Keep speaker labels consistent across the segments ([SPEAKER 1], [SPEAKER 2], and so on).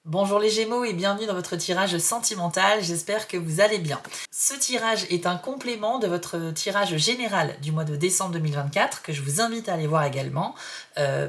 [SPEAKER 1] Bonjour les Gémeaux et bienvenue dans votre tirage sentimental, j'espère que vous allez bien. Ce tirage est un complément de votre tirage général du mois de décembre 2024 que je vous invite à aller voir également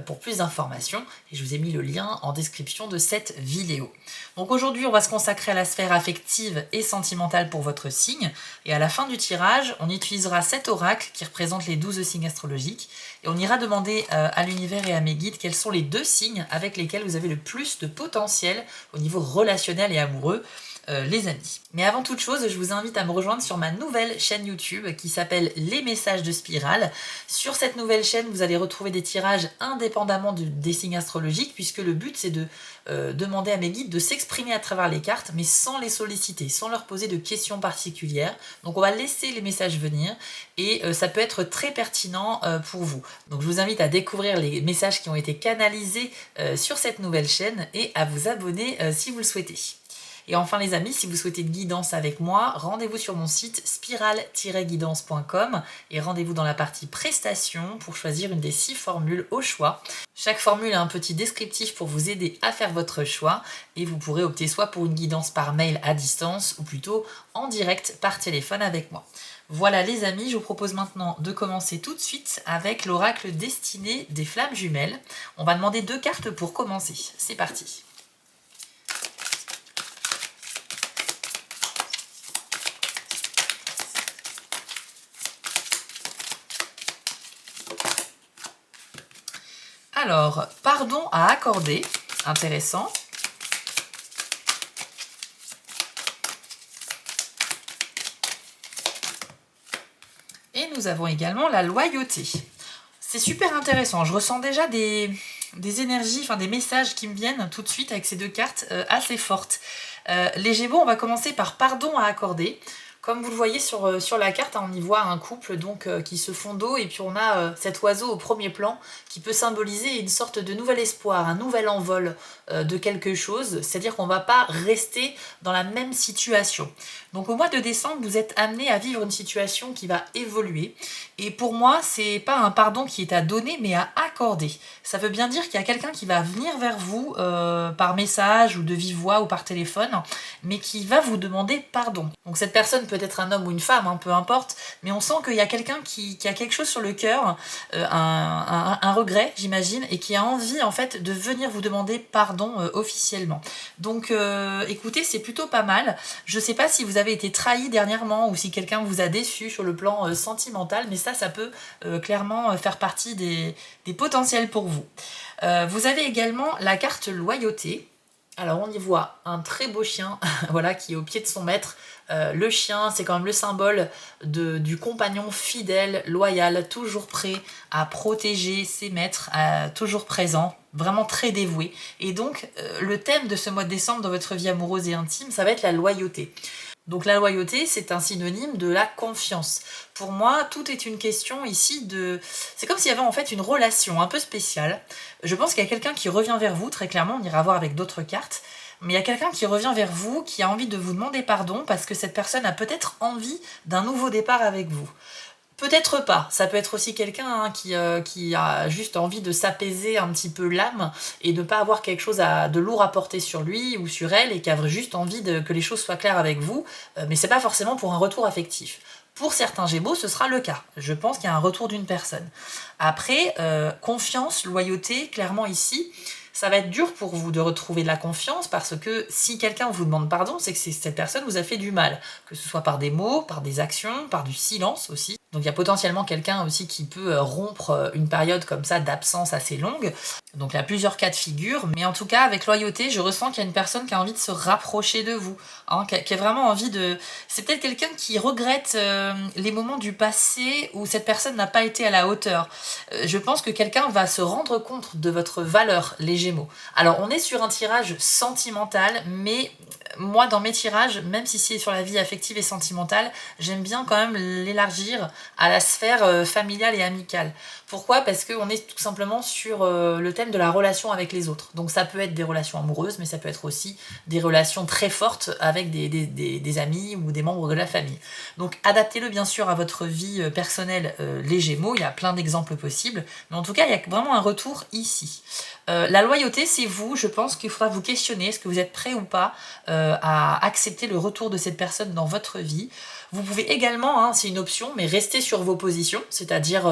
[SPEAKER 1] pour plus d'informations et je vous ai mis le lien en description de cette vidéo. Donc aujourd'hui on va se consacrer à la sphère affective et sentimentale pour votre signe et à la fin du tirage on utilisera cet oracle qui représente les 12 signes astrologiques et on ira demander à l'univers et à mes guides quels sont les 2 signes avec lesquels vous avez le plus de potentiel au niveau relationnel et amoureux, les amis. Mais avant toute chose, je vous invite à me rejoindre sur ma nouvelle chaîne YouTube qui s'appelle Les Messages de Spirale. Sur cette nouvelle chaîne, vous allez retrouver des tirages indépendamment des signes astrologiques, puisque le but c'est de demander à mes guides de s'exprimer à travers les cartes, mais sans les solliciter, sans leur poser de questions particulières. Donc on va laisser les messages venir et ça peut être très pertinent pour vous. Donc je vous invite à découvrir les messages qui ont été canalisés sur cette nouvelle chaîne et à vous abonner si vous le souhaitez. Et enfin les amis, si vous souhaitez une guidance avec moi, rendez-vous sur mon site spiral-guidance.com et rendez-vous dans la partie prestations pour choisir une des 6 formules au choix. Chaque formule a un petit descriptif pour vous aider à faire votre choix et vous pourrez opter soit pour une guidance par mail à distance ou plutôt en direct par téléphone avec moi. Voilà les amis, je vous propose maintenant de commencer tout de suite avec l'oracle destiné des flammes jumelles. On va demander 2 cartes pour commencer. C'est parti. Alors, pardon à accorder, intéressant. Et nous avons également la loyauté. C'est super intéressant, je ressens déjà des énergies, enfin des messages qui me viennent tout de suite avec ces 2 cartes assez fortes. Les Gémeaux, on va commencer par pardon à accorder. Comme vous le voyez sur la carte, on y voit un couple donc qui se font dos et puis on a cet oiseau au premier plan qui peut symboliser une sorte de nouvel espoir, un nouvel envol de quelque chose, c'est-à-dire qu'on ne va pas rester dans la même situation. Donc au mois de décembre, vous êtes amené à vivre une situation qui va évoluer et pour moi, c'est pas un pardon qui est à donner mais à accorder. Ça veut bien dire qu'il y a quelqu'un qui va venir vers vous par message ou de vive voix ou par téléphone, mais qui va vous demander pardon. Donc cette personne peut être un homme ou une femme, hein, peu importe, mais on sent qu'il y a quelqu'un qui a quelque chose sur le cœur, un regret, j'imagine, et qui a envie en fait de venir vous demander pardon officiellement. Donc écoutez, c'est plutôt pas mal. Je sais pas si vous avez été trahi dernièrement ou si quelqu'un vous a déçu sur le plan sentimental, mais ça peut clairement faire partie des potentiels pour vous. Vous avez également la carte loyauté. Alors on y voit un très beau chien voilà, qui est au pied de son maître. Le chien, c'est quand même le symbole du compagnon fidèle, loyal, toujours prêt à protéger ses maîtres, toujours présent, vraiment très dévoué. Et donc, le thème de ce mois de décembre dans votre vie amoureuse et intime, ça va être la loyauté. Donc la loyauté, c'est un synonyme de la confiance. Pour moi, tout est une question ici de... C'est comme s'il y avait en fait une relation un peu spéciale. Je pense qu'il y a quelqu'un qui revient vers vous, très clairement, on ira voir avec d'autres cartes, mais il y a quelqu'un qui revient vers vous, qui a envie de vous demander pardon, parce que cette personne a peut-être envie d'un nouveau départ avec vous. Peut-être pas, ça peut être aussi quelqu'un qui a juste envie de s'apaiser un petit peu l'âme et de ne pas avoir quelque chose de lourd à porter sur lui ou sur elle et qui a juste envie que les choses soient claires avec vous, mais c'est pas forcément pour un retour affectif. Pour certains Gémeaux, ce sera le cas. Je pense qu'il y a un retour d'une personne. Après, confiance, loyauté, clairement ici, ça va être dur pour vous de retrouver de la confiance parce que si quelqu'un vous demande pardon, c'est que cette personne vous a fait du mal, que ce soit par des mots, par des actions, par du silence aussi. Donc il y a potentiellement quelqu'un aussi qui peut rompre une période comme ça d'absence assez longue. Donc il y a plusieurs cas de figure, mais en tout cas avec loyauté, je ressens qu'il y a une personne qui a envie de se rapprocher de vous, hein, qui a vraiment envie de... C'est peut-être quelqu'un qui regrette les moments du passé où cette personne n'a pas été à la hauteur. Je pense que quelqu'un va se rendre compte de votre valeur, les Gémeaux. Alors on est sur un tirage sentimental, mais moi dans mes tirages, même si c'est sur la vie affective et sentimentale, j'aime bien quand même l'élargir à la sphère familiale et amicale. Pourquoi? Parce qu'on est tout simplement sur le thème de la relation avec les autres. Donc ça peut être des relations amoureuses, mais ça peut être aussi des relations très fortes avec des amis ou des membres de la famille. Donc adaptez-le bien sûr à votre vie personnelle, les Gémeaux, il y a plein d'exemples possibles, mais en tout cas il y a vraiment un retour ici. La loyauté, c'est vous, je pense qu'il faudra vous questionner, est-ce que vous êtes prêt ou pas à accepter le retour de cette personne dans votre vie. Vous pouvez également, hein, c'est une option, mais rester sur vos positions, c'est-à-dire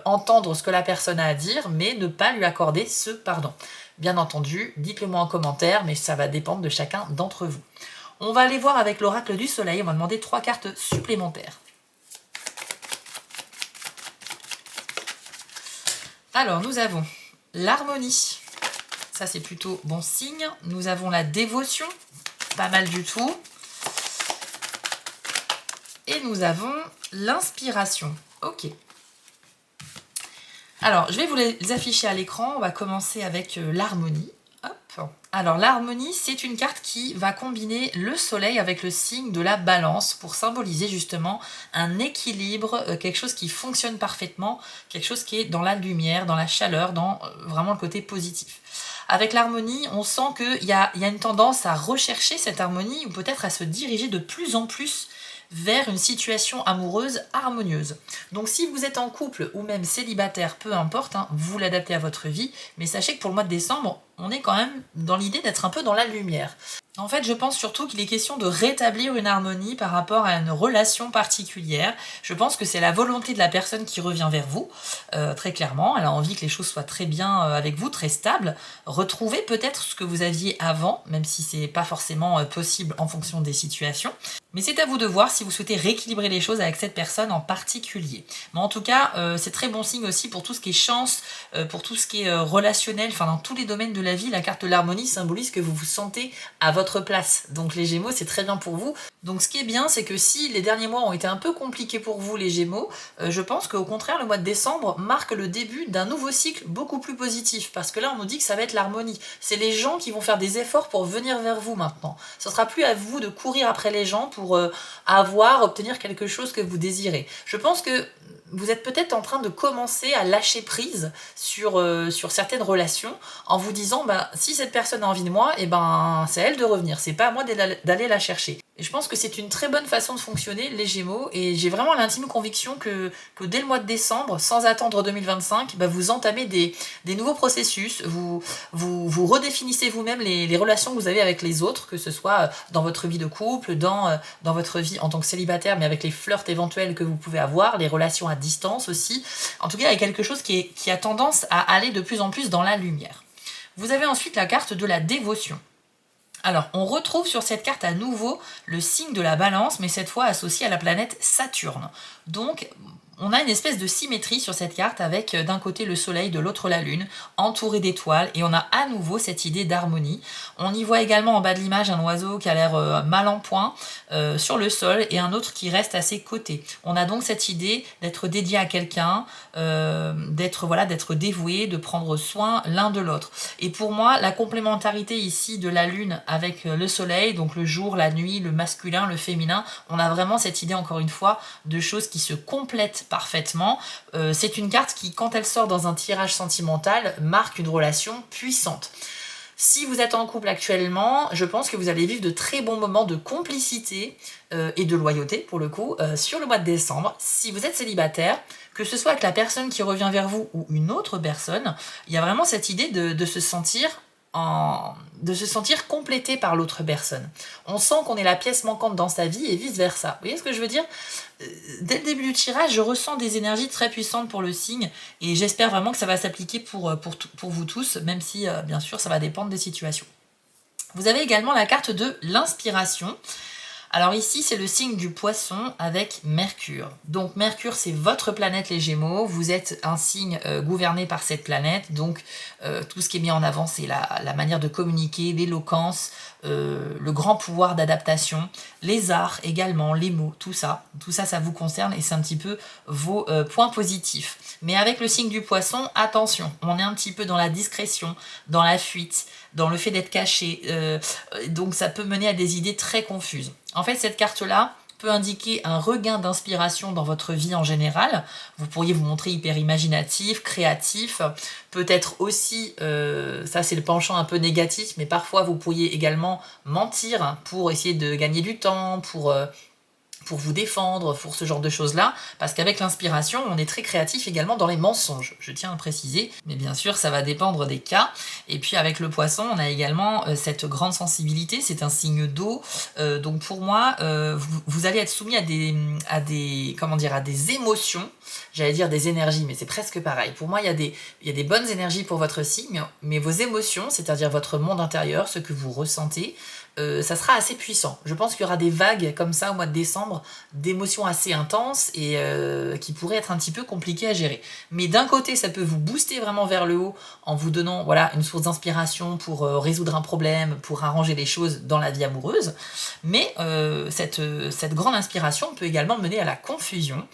[SPEAKER 1] entendre ce que la personne a à dire, mais ne pas lui accorder ce pardon. Bien entendu, dites-le moi en commentaire, mais ça va dépendre de chacun d'entre vous. On va aller voir avec l'oracle du soleil, on va demander 3 cartes supplémentaires. Alors, nous avons l'harmonie. Ça, c'est plutôt bon signe. Nous avons la dévotion, pas mal du tout. Et nous avons l'inspiration. Ok. Alors, je vais vous les afficher à l'écran. On va commencer avec l'harmonie. Hop. Alors, l'harmonie, c'est une carte qui va combiner le soleil avec le signe de la balance pour symboliser justement un équilibre, quelque chose qui fonctionne parfaitement, quelque chose qui est dans la lumière, dans la chaleur, dans vraiment le côté positif. Avec l'harmonie, on sent qu'il y a une tendance à rechercher cette harmonie ou peut-être à se diriger de plus en plus vers une situation amoureuse harmonieuse. Donc si vous êtes en couple ou même célibataire, peu importe, hein, vous l'adaptez à votre vie, mais sachez que pour le mois de décembre, on est quand même dans l'idée d'être un peu dans la lumière. En fait, je pense surtout qu'il est question de rétablir une harmonie par rapport à une relation particulière. Je pense que c'est la volonté de la personne qui revient vers vous, très clairement. Elle a envie que les choses soient très bien avec vous, très stables. Retrouvez peut-être ce que vous aviez avant, même si c'est pas forcément possible en fonction des situations. Mais c'est à vous de voir si vous souhaitez rééquilibrer les choses avec cette personne en particulier. Mais en tout cas, c'est très bon signe aussi pour tout ce qui est chance, pour tout ce qui est relationnel, enfin dans tous les domaines de la vie. La carte de l'harmonie symbolise que vous vous sentez à votre place. Donc les Gémeaux, c'est très bien pour vous. Donc ce qui est bien, c'est que si les derniers mois ont été un peu compliqués pour vous, les Gémeaux, je pense qu'au contraire, le mois de décembre marque le début d'un nouveau cycle beaucoup plus positif. Parce que là, on nous dit que ça va être l'harmonie. C'est les gens qui vont faire des efforts pour venir vers vous maintenant. Ce sera plus à vous de courir après les gens pour obtenir quelque chose que vous désirez. Je pense que vous êtes peut-être en train de commencer à lâcher prise sur certaines relations en vous disant si cette personne a envie de moi, c'est à elle de revenir, c'est pas à moi d'aller la chercher. Et je pense que c'est une très bonne façon de fonctionner, les Gémeaux, et j'ai vraiment l'intime conviction que dès le mois de décembre, sans attendre 2025, vous entamez des nouveaux processus, vous redéfinissez vous-même les relations que vous avez avec les autres, que ce soit dans votre vie de couple, dans votre vie en tant que célibataire, mais avec les flirts éventuels que vous pouvez avoir, les relations à distance aussi. En tout cas, il y a quelque chose qui a tendance à aller de plus en plus dans la lumière. Vous avez ensuite la carte de la dévotion. Alors, on retrouve sur cette carte à nouveau le signe de la balance, mais cette fois associé à la planète Saturne. Donc, on a une espèce de symétrie sur cette carte avec d'un côté le soleil, de l'autre la lune, entouré d'étoiles, et on a à nouveau cette idée d'harmonie. On y voit également en bas de l'image un oiseau qui a l'air mal en point sur le sol et un autre qui reste à ses côtés. On a donc cette idée d'être dédié à quelqu'un, d'être dévoué, de prendre soin l'un de l'autre. Et pour moi, la complémentarité ici de la lune avec le soleil, donc le jour, la nuit, le masculin, le féminin, on a vraiment cette idée encore une fois de choses qui se complètent parfaitement. C'est une carte qui, quand elle sort dans un tirage sentimental, marque une relation puissante. Si vous êtes en couple actuellement, je pense que vous allez vivre de très bons moments de complicité et de loyauté, pour le coup, sur le mois de décembre. Si vous êtes célibataire, que ce soit avec la personne qui revient vers vous ou une autre personne, il y a vraiment cette idée de se sentir complété par l'autre personne. On sent qu'on est la pièce manquante dans sa vie et vice-versa. Vous voyez ce que je veux dire? Dès le début du tirage, je ressens des énergies très puissantes pour le signe et j'espère vraiment que ça va s'appliquer pour vous tous, même si, bien sûr, ça va dépendre des situations. Vous avez également la carte de l'inspiration. Alors ici, c'est le signe du Poisson avec Mercure. Donc Mercure, c'est votre planète les Gémeaux. Vous êtes un signe gouverné par cette planète. Donc tout ce qui est mis en avant, c'est la manière de communiquer, l'éloquence, le grand pouvoir d'adaptation, les arts également, les mots, tout ça. Tout ça, ça vous concerne et c'est un petit peu vos points positifs. Mais avec le signe du Poisson, attention, on est un petit peu dans la discrétion, dans la fuite, dans le fait d'être caché. Donc ça peut mener à des idées très confuses. En fait, cette carte-là peut indiquer un regain d'inspiration dans votre vie en général. Vous pourriez vous montrer hyper imaginatif, créatif. Peut-être aussi, ça c'est le penchant un peu négatif, mais parfois vous pourriez également mentir pour essayer de gagner du temps, pour vous défendre, pour ce genre de choses-là, parce qu'avec l'inspiration, on est très créatif également dans les mensonges, je tiens à le préciser, mais bien sûr, ça va dépendre des cas. Et puis avec le Poisson, on a également cette grande sensibilité, c'est un signe d'eau, donc pour moi, vous allez être soumis à des émotions, j'allais dire des énergies, mais c'est presque pareil. Pour moi, il y a des bonnes énergies pour votre signe, mais vos émotions, c'est-à-dire votre monde intérieur, ce que vous ressentez, ça sera assez puissant. Je pense qu'il y aura des vagues comme ça au mois de décembre, d'émotions assez intenses et qui pourraient être un petit peu compliquées à gérer. Mais d'un côté, ça peut vous booster vraiment vers le haut en vous donnant voilà, une source d'inspiration pour résoudre un problème, pour arranger les choses dans la vie amoureuse. Mais cette grande inspiration peut également mener à la confusion.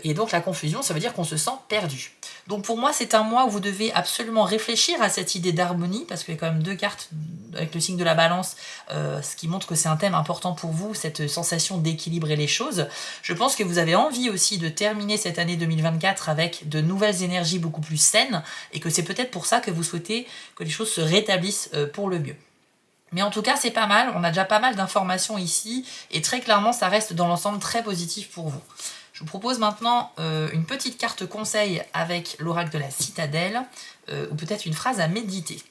[SPEAKER 1] Et donc la confusion, ça veut dire qu'on se sent perdu. Donc pour moi, c'est un mois où vous devez absolument réfléchir à cette idée d'harmonie, parce qu'il y a quand même 2 cartes avec le signe de la balance, ce qui montre que c'est un thème important pour vous, cette sensation d'équilibrer les choses. Je pense que vous avez envie aussi de terminer cette année 2024 avec de nouvelles énergies beaucoup plus saines, et que c'est peut-être pour ça que vous souhaitez que les choses se rétablissent pour le mieux. Mais en tout cas, c'est pas mal, on a déjà pas mal d'informations ici, et très clairement, ça reste dans l'ensemble très positif pour vous. Je vous propose maintenant une petite carte conseil avec l'oracle de la citadelle, ou peut-être une phrase à méditer.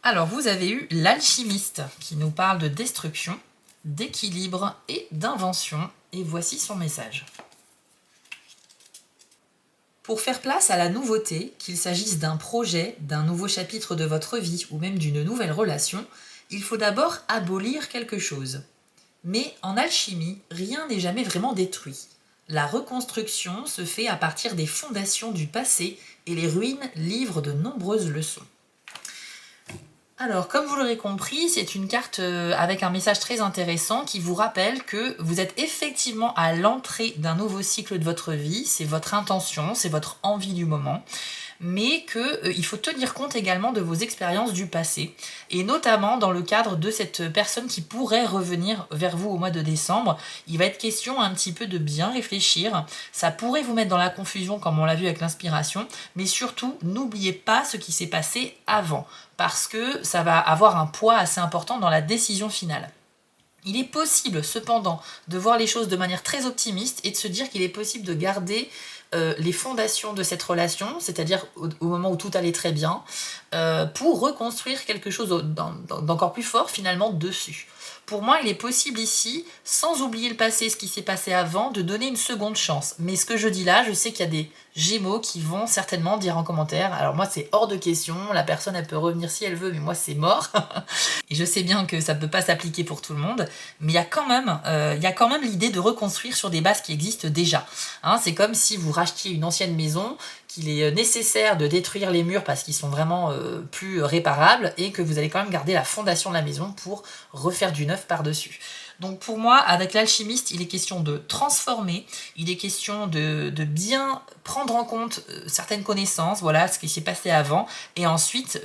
[SPEAKER 1] Alors, vous avez eu l'alchimiste qui nous parle de destruction, d'équilibre et d'invention, et voici son message. Pour faire place à la nouveauté, qu'il s'agisse d'un projet, d'un nouveau chapitre de votre vie ou même d'une nouvelle relation, il faut d'abord abolir quelque chose. Mais en alchimie, rien n'est jamais vraiment détruit. La reconstruction se fait à partir des fondations du passé et les ruines livrent de nombreuses leçons. Alors, comme vous l'aurez compris, c'est une carte avec un message très intéressant qui vous rappelle que vous êtes effectivement à l'entrée d'un nouveau cycle de votre vie, c'est votre intention, c'est votre envie du moment, mais qu'il faut tenir compte également de vos expériences du passé, et notamment dans le cadre de cette personne qui pourrait revenir vers vous au mois de décembre. Il va être question un petit peu de bien réfléchir, ça pourrait vous mettre dans la confusion comme on l'a vu avec l'inspiration, mais surtout n'oubliez pas ce qui s'est passé avant, parce que ça va avoir un poids assez important dans la décision finale. Il est possible cependant de voir les choses de manière très optimiste et de se dire qu'il est possible de garder les fondations de cette relation, c'est-à-dire au moment où tout allait très bien, pour reconstruire quelque chose d'encore plus fort finalement dessus. Pour moi, il est possible ici, sans oublier le passé, ce qui s'est passé avant, de donner une seconde chance. Mais ce que je dis là, je sais qu'il y a des Gémeaux qui vont certainement dire en commentaire, alors moi c'est hors de question, la personne elle peut revenir si elle veut, mais moi c'est mort. Et je sais bien que ça peut pas s'appliquer pour tout le monde, mais il y a quand même l'idée de reconstruire sur des bases qui existent déjà. Hein, c'est comme si vous rachetiez une ancienne maison, qu'il est nécessaire de détruire les murs parce qu'ils sont vraiment plus réparables, et que vous allez quand même garder la fondation de la maison pour refaire du neuf par-dessus. Donc pour moi, avec l'alchimiste, il est question de transformer, il est question de bien prendre en compte certaines connaissances, voilà, ce qui s'est passé avant, et ensuite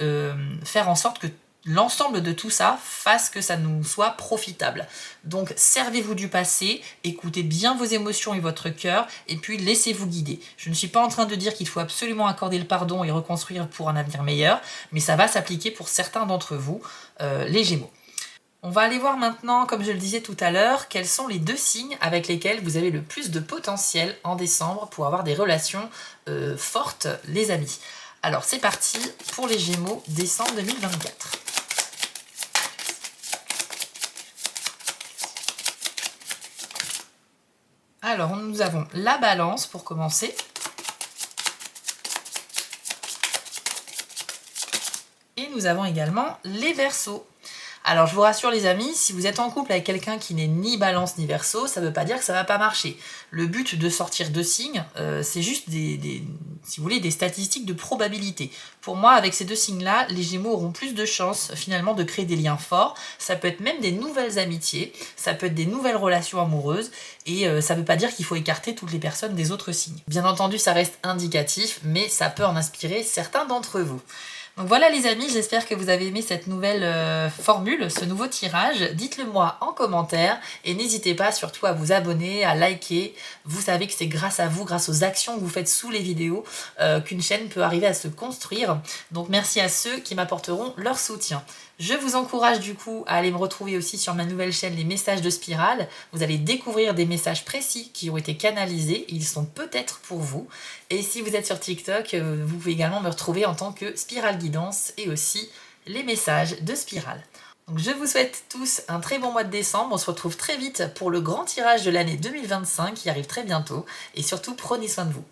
[SPEAKER 1] faire en sorte que l'ensemble de tout ça fasse que ça nous soit profitable. Donc servez-vous du passé, écoutez bien vos émotions et votre cœur, et puis laissez-vous guider. Je ne suis pas en train de dire qu'il faut absolument accorder le pardon et reconstruire pour un avenir meilleur, mais ça va s'appliquer pour certains d'entre vous, les Gémeaux. On va aller voir maintenant, comme je le disais tout à l'heure, quels sont les 2 signes avec lesquels vous avez le plus de potentiel en décembre pour avoir des relations fortes, les amis. Alors c'est parti pour les Gémeaux, décembre 2024. Alors nous avons la Balance pour commencer. Et nous avons également les Verseaux. Alors je vous rassure les amis, si vous êtes en couple avec quelqu'un qui n'est ni balance ni verseau, ça ne veut pas dire que ça va pas marcher. Le but de sortir deux signes, c'est juste si vous voulez, des statistiques de probabilité. Pour moi, avec ces deux signes-là, les Gémeaux auront plus de chances finalement de créer des liens forts. Ça peut être même des nouvelles amitiés, ça peut être des nouvelles relations amoureuses, et ça ne veut pas dire qu'il faut écarter toutes les personnes des autres signes. Bien entendu, ça reste indicatif, mais ça peut en inspirer certains d'entre vous. Donc voilà les amis, j'espère que vous avez aimé cette nouvelle formule, ce nouveau tirage. Dites-le moi en commentaire et n'hésitez pas surtout à vous abonner, à liker. Vous savez que c'est grâce à vous, grâce aux actions que vous faites sous les vidéos, qu'une chaîne peut arriver à se construire. Donc merci à ceux qui m'apporteront leur soutien. Je vous encourage du coup à aller me retrouver aussi sur ma nouvelle chaîne Les Messages de Spirale. Vous allez découvrir des messages précis qui ont été canalisés. Ils sont peut-être pour vous. Et si vous êtes sur TikTok, vous pouvez également me retrouver en tant que Spirale Guidance et aussi Les Messages de Spirale. Donc je vous souhaite tous un très bon mois de décembre. On se retrouve très vite pour le grand tirage de l'année 2025 qui arrive très bientôt. Et surtout, prenez soin de vous.